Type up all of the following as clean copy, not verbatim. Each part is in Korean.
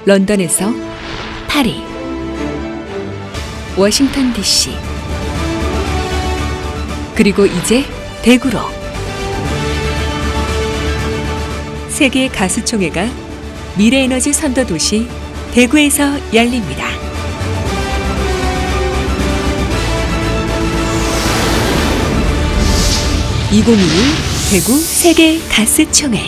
런던에서 파리, 워싱턴 DC, 그리고 이제 대구로 세계 가수총회가 미래에너지 선도도시 대구에서 열립니다. (2021) 대구 세계 가수총회.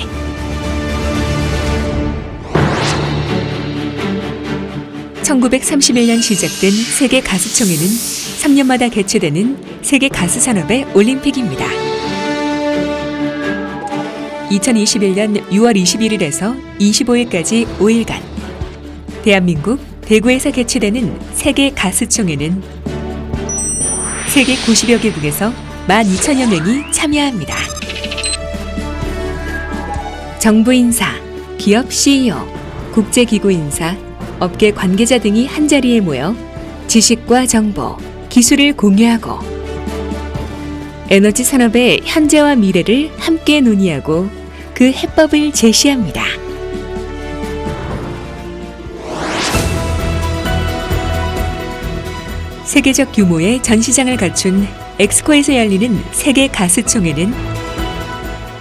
(1931년) 시작된 세계 가수총회는 3년마다 개최되는 세계 가수 산업의 올림픽입니다. 2021년 6월 21일에서 25일까지 5일간 대한민국 대구에서 개최되는 세계 가수총회는 세계 90여 개국에서 12,000여 명이 참여합니다. 정부 인사, 기업 CEO, 국제기구 인사, 업계 관계자 등이 한자리에 모여 지식과 정보, 기술을 공유하고 에너지 산업의 현재와 미래를 함께 논의하고 그 해법을 제시합니다. 세계적 규모의 전시장을 갖춘 엑스코에서 열리는 세계 가수총회는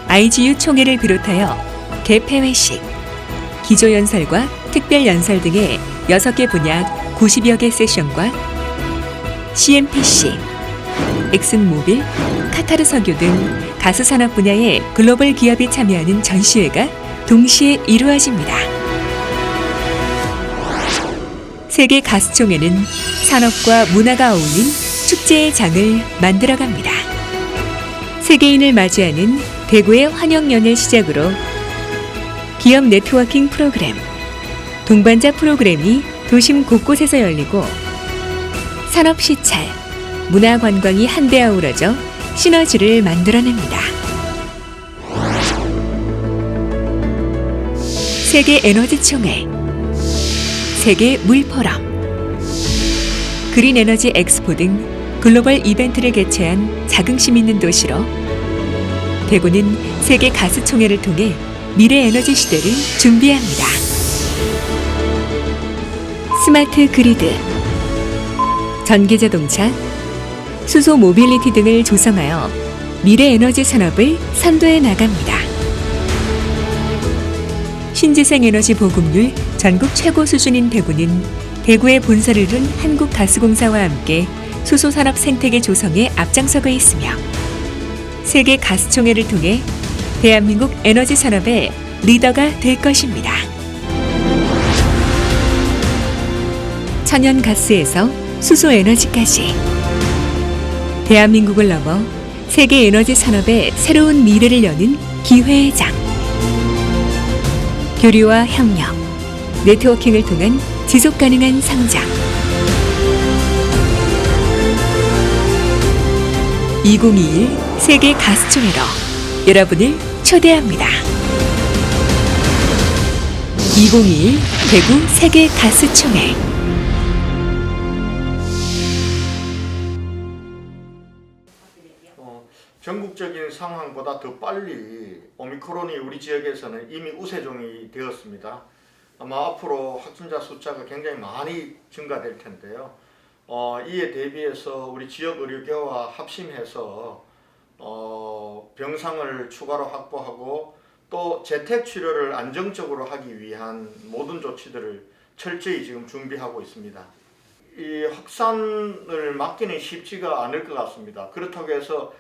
IGU 총회를 비롯하여 개폐회식, 기조연설과 특별연설 등의 6개 분야 90여 개 세션과 CNPC, 엑슨모빌, 카타르 석유 등 가수산업 분야의 글로벌 기업이 참여하는 전시회가 동시에 이루어집니다. 세계 가수총회는 산업과 문화가 어울린 축제의 장을 만들어갑니다. 세계인을 맞이하는 대구의 환영연을 시작으로 기업 네트워킹 프로그램, 동반자 프로그램이 도심 곳곳에서 열리고 산업 시찰, 문화 관광이 한데 어우러져 시너지를 만들어냅니다. 세계 에너지 총회, 세계 물 포럼, 그린 에너지 엑스포 등 글로벌 이벤트를 개최한 자긍심 있는 도시로 대구는 세계 가수총회를 통해 미래 에너지 시대를 준비합니다. 스마트 그리드, 전기자동차, 수소 모빌리티 등을 조성하여 미래 에너지 산업을 선도해 나갑니다. 신재생 에너지 보급률 전국 최고 수준인 대구는 대구에 본사를 둔 한국가스공사와 함께 수소산업 생태계 조성에 앞장서고 있으며 세계 가수총회를 통해 대한민국 에너지 산업의 리더가 될 것입니다. 천연가스에서 수소에너지까지 대한민국을 넘어 세계 에너지 산업의 새로운 미래를 여는 기회의 장. 교류와 협력, 네트워킹을 통한 지속가능한 성장. 2021 세계 가수총회로 여러분을 초대합니다. 2021 대구 세계 가수총회. 전국적인 상황보다 더 빨리 오미크론이 우리 지역에서는 이미 우세종이 되었습니다. 아마 앞으로 확진자 숫자가 굉장히 많이 증가될 텐데요. 이에 대비해서 우리 지역 의료계와 합심해서 병상을 추가로 확보하고 또 재택 치료를 안정적으로 하기 위한 모든 조치들을 철저히 지금 준비하고 있습니다. 이 확산을 막기는 쉽지가 않을 것 같습니다. 그렇다고 해서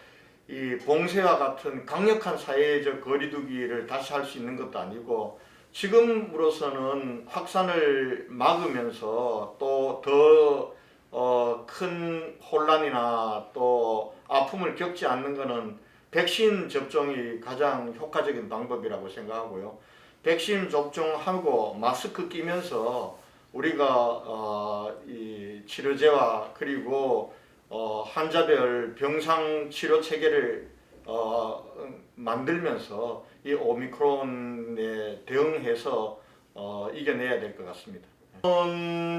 이 봉쇄와 같은 강력한 사회적 거리두기를 다시 할 수 있는 것도 아니고 지금으로서는 확산을 막으면서 또 더 큰 혼란이나 또 아픔을 겪지 않는 것은 백신 접종이 가장 효과적인 방법이라고 생각하고요. 백신 접종하고 마스크 끼면서 우리가 이 치료제와 그리고 환자별 병상 치료 체계를 만들면서 이 오미크론에 대응해서 이겨내야 될 것 같습니다.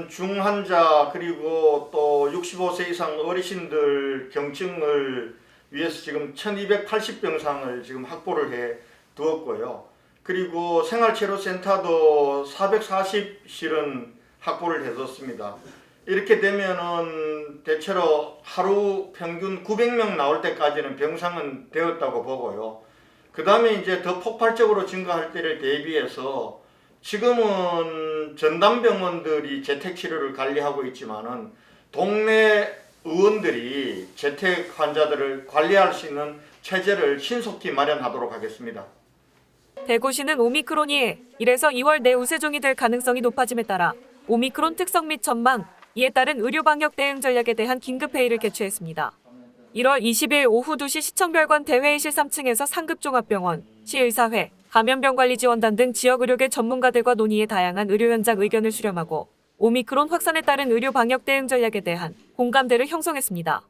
중환자 그리고 또 65세 이상 어르신들 경증을 위해서 지금 1280병상을 지금 확보를 해 두었고요. 그리고 생활치료센터도 440실은 확보를 해뒀습니다. 이렇게 되면은 대체로 하루 평균 900명 나올 때까지는 병상은 되었다고 보고요. 그 다음에 이제 더 폭발적으로 증가할 때를 대비해서 지금은 전담병원들이 재택치료를 관리하고 있지만은 동네 의원들이 재택 환자들을 관리할 수 있는 체제를 신속히 마련하도록 하겠습니다. 대구시는 오미크론이 1에서 2월 내 우세종이 될 가능성이 높아짐에 따라 오미크론 특성 및 전망, 이에 따른 의료 방역 대응 전략에 대한 긴급회의를 개최했습니다. 1월 20일 오후 2시 시청별관 대회의실 3층에서 상급종합병원, 시의사회, 감염병관리지원단 등 지역의료계 전문가들과 논의해 다양한 의료 현장 의견을 수렴하고 오미크론 확산에 따른 의료 방역 대응 전략에 대한 공감대를 형성했습니다.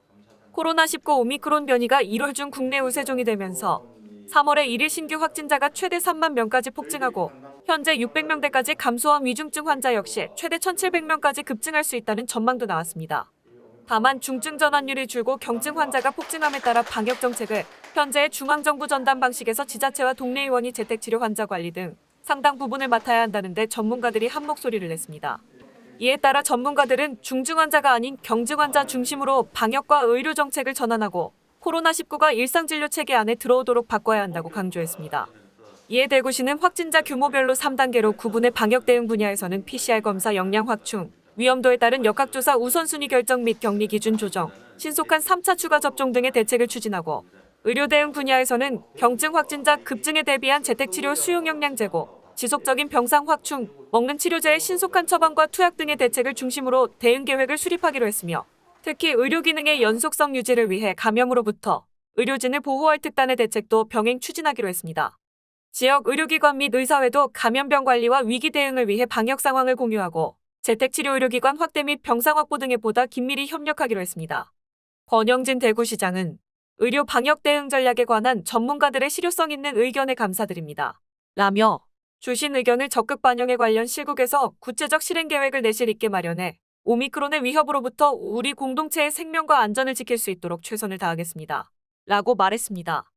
코로나19 오미크론 변이가 1월 중 국내 우세종이 되면서 3월에 1일 신규 확진자가 최대 3만 명까지 폭증하고 현재 600명대까지 감소한 위중증 환자 역시 최대 1,700명까지 급증할 수 있다는 전망도 나왔습니다. 다만 중증 전환율이 줄고 경증 환자가 폭증함에 따라 방역 정책을 현재의 중앙정부 전담 방식에서 지자체와 동네의원이 재택치료 환자 관리 등 상당 부분을 맡아야 한다는데 전문가들이 한 목소리를 냈습니다. 이에 따라 전문가들은 중증 환자가 아닌 경증 환자 중심으로 방역과 의료 정책을 전환하고 코로나19가 일상진료 체계 안에 들어오도록 바꿔야 한다고 강조했습니다. 이에 대구시는 확진자 규모별로 3단계로 구분해 방역 대응 분야에서는 PCR 검사 역량 확충, 위험도에 따른 역학조사 우선순위 결정 및 격리 기준 조정, 신속한 3차 추가 접종 등의 대책을 추진하고 의료 대응 분야에서는 경증 확진자 급증에 대비한 재택치료 수용 역량 제고, 지속적인 병상 확충, 먹는 치료제의 신속한 처방과 투약 등의 대책을 중심으로 대응 계획을 수립하기로 했으며 특히 의료 기능의 연속성 유지를 위해 감염으로부터 의료진을 보호할 특단의 대책도 병행 추진하기로 했습니다. 지역 의료기관 및 의사회도 감염병 관리와 위기 대응을 위해 방역 상황을 공유하고 재택치료 의료기관 확대 및 병상 확보 등에 보다 긴밀히 협력하기로 했습니다. 권영진 대구시장은 의료 방역 대응 전략에 관한 전문가들의 실효성 있는 의견에 감사드립니다. 라며 주신 의견을 적극 반영해 관련 실국에서 구체적 실행 계획을 내실 있게 마련해 오미크론의 위협으로부터 우리 공동체의 생명과 안전을 지킬 수 있도록 최선을 다하겠습니다. 라고 말했습니다.